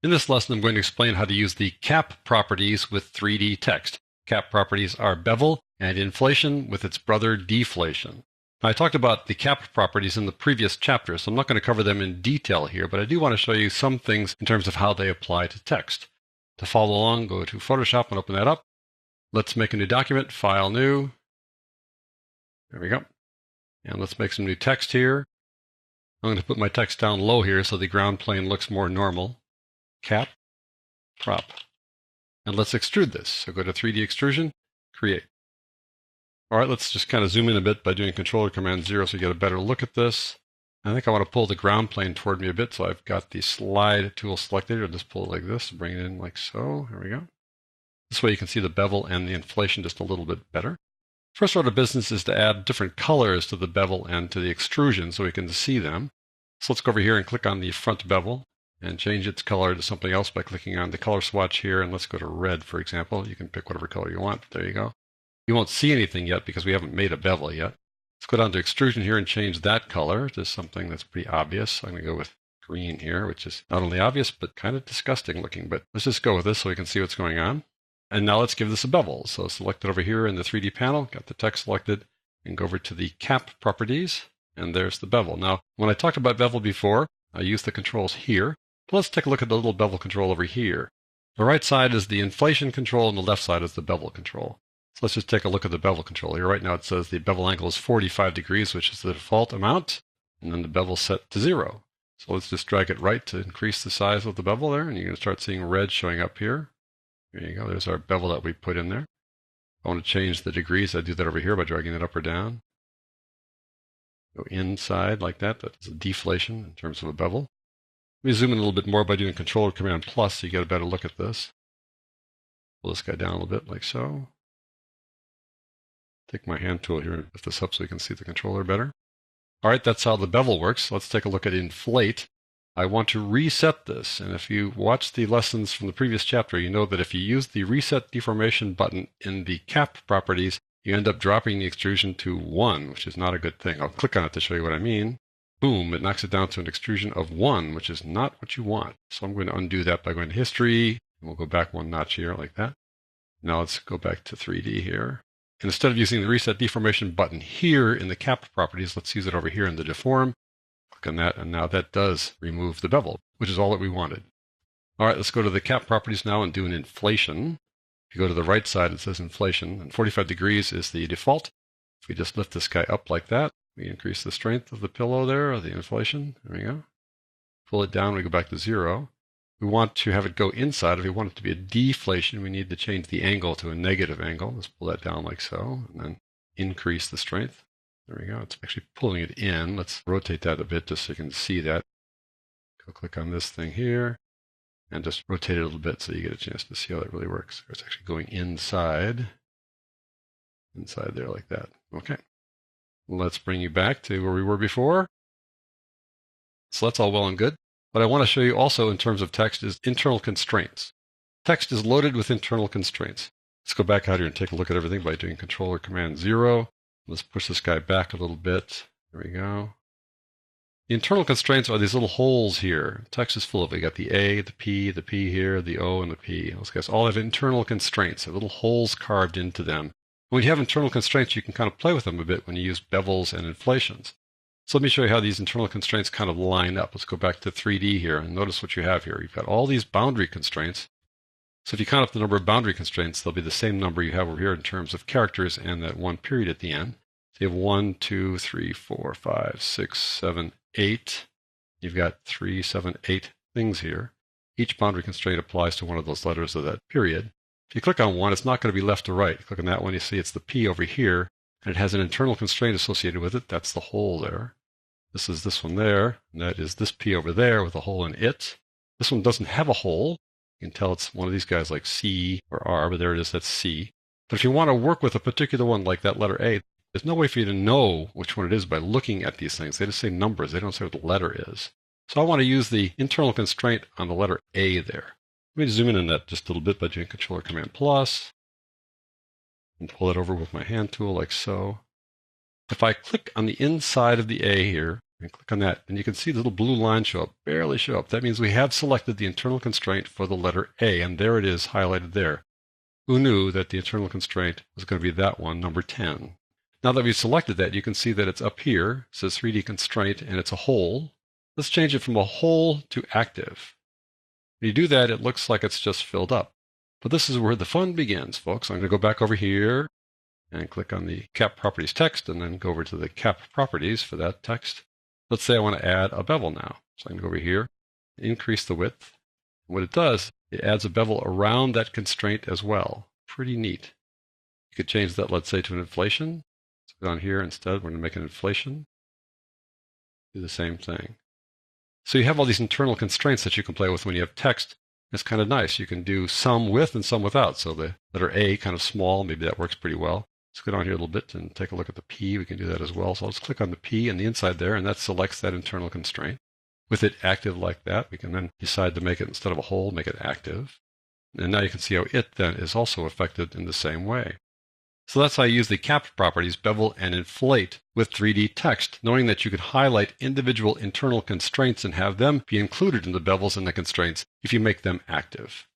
In this lesson, I'm going to explain how to use the cap properties with 3D text. Cap properties are bevel and inflation with its brother deflation. Now, I talked about the cap properties in the previous chapter, so I'm not going to cover them in detail here, but I do want to show you some things in terms of how they apply to text. To follow along, go to Photoshop and open that up. Let's make a new document, File, New. There we go. And let's make some new text here. I'm going to put my text down low here so the ground plane looks more normal. Cap, prop. And let's extrude this. So go to 3D extrusion, create. All right, let's just kind of zoom in a bit by doing Control or Command 0 so you get a better look at this. I think I want to pull the ground plane toward me a bit, so I've got the slide tool selected. I'll just pull it like this, bring it in like so. There we go. This way you can see the bevel and the inflation just a little bit better. First order of business is to add different colors to the bevel and to the extrusion so we can see them. So let's go over here and click on the front bevel and change its color to something else by clicking on the color swatch here. And let's go to red, for example. You can pick whatever color you want. There you go. You won't see anything yet because we haven't made a bevel yet. Let's go down to extrusion here and change that color to something that's pretty obvious. So I'm going to go with green here, which is not only obvious, but kind of disgusting looking. But let's just go with this so we can see what's going on. And now let's give this a bevel. So select it over here in the 3D panel, got the text selected, and go over to the cap properties. And there's the bevel. Now, when I talked about bevel before, I used the controls here. Let's take a look at the little bevel control over here. The right side is the inflation control and the left side is the bevel control. So let's just take a look at the bevel control here. Right now it says the bevel angle is 45 degrees, which is the default amount, and then the bevel set to 0. So let's just drag it right to increase the size of the bevel there, and you're going to start seeing red showing up here. There you go. There's our bevel that we put in there. I want to change the degrees. I do that over here by dragging it up or down. Go inside like that. That's a deflation in terms of a bevel. Let me zoom in a little bit more by doing Control or Command plus so you get a better look at this. Pull this guy down a little bit like so. Take my hand tool here and lift this up so you can see the controller better. All right, that's how the bevel works. Let's take a look at inflate. I want to reset this, and if you watch the lessons from the previous chapter, you know that if you use the Reset Deformation button in the cap properties, you end up dropping the extrusion to 1, which is not a good thing. I'll click on it to show you what I mean. Boom, it knocks it down to an extrusion of 1, which is not what you want. So I'm going to undo that by going to History, and we'll go back one notch here like that. Now let's go back to 3D here. And instead of using the Reset Deformation button here in the cap properties, let's use it over here in the Deform. Click on that, and now that does remove the bevel, which is all that we wanted. All right, let's go to the cap properties now and do an inflation. If you go to the right side, it says inflation, and 45 degrees is the default. If we just lift this guy up like that, we increase the strength of the pillow there, or the inflation. There we go. Pull it down, we go back to 0. We want to have it go inside. If we want it to be a deflation, we need to change the angle to a negative angle. Let's pull that down like so, and then increase the strength. There we go. It's actually pulling it in. Let's rotate that a bit just so you can see that. Go click on this thing here, and just rotate it a little bit so you get a chance to see how that really works. It's actually going inside there like that. Okay. Let's bring you back to where we were before. So that's all well and good. What I want to show you also in terms of text is internal constraints. Text is loaded with internal constraints. Let's go back out here and take a look at everything by doing Control or Command 0. Let's push this guy back a little bit. There we go. The internal constraints are these little holes here. Text is full of it. You got the A, the P here, the O, and the P. Those guys all have internal constraints. They have little holes carved into them. When you have internal constraints, you can kind of play with them a bit when you use bevels and inflations. So let me show you how these internal constraints kind of line up. Let's go back to 3D here and notice what you have here. You've got all these boundary constraints. So if you count up the number of boundary constraints, they'll be the same number you have over here in terms of characters and that one period at the end. So you have 1, 2, 3, 4, 5, 6, 7, 8. You've got 3, 7, 8 things here. Each boundary constraint applies to one of those letters of that period. If you click on one, it's not going to be left to right. Click on that one, you see it's the P over here, and it has an internal constraint associated with it. That's the hole there. This is this one there, and that is this P over there with a hole in it. This one doesn't have a hole. You can tell it's one of these guys like C or R, but there it is, that's C. But if you want to work with a particular one like that letter A, there's no way for you to know which one it is by looking at these things. They just say numbers. They don't say what the letter is. So I want to use the internal constraint on the letter A there. Let me zoom in on that just a little bit by doing Control or Command plus, and pull it over with my hand tool like so. If I click on the inside of the A here, and click on that, and you can see the little blue line show up, barely show up. That means we have selected the internal constraint for the letter A, and there it is highlighted there. Who knew that the internal constraint was going to be that one, number 10? Now that we've selected that, you can see that it's up here. It says 3D constraint, and it's a hole. Let's change it from a hole to active. When you do that, it looks like it's just filled up. But this is where the fun begins, folks. I'm going to go back over here and click on the cap properties text, and then go over to the cap properties for that text. Let's say I want to add a bevel now. So I'm going to go over here, increase the width. What it does, it adds a bevel around that constraint as well. Pretty neat. You could change that, let's say, to an inflation. So down here instead, we're going to make an inflation. Do the same thing. So you have all these internal constraints that you can play with when you have text. It's kind of nice. You can do some with and some without. So the letter A, kind of small, maybe that works pretty well. Let's go down here a little bit and take a look at the P. We can do that as well. So let's click on the P and the inside there, and that selects that internal constraint. With it active like that, we can then decide to make it, instead of a hole, make it active. And now you can see how it then is also affected in the same way. So that's how you use the cap properties, bevel and inflate, with 3D text, knowing that you can highlight individual internal constraints and have them be included in the bevels and the constraints if you make them active.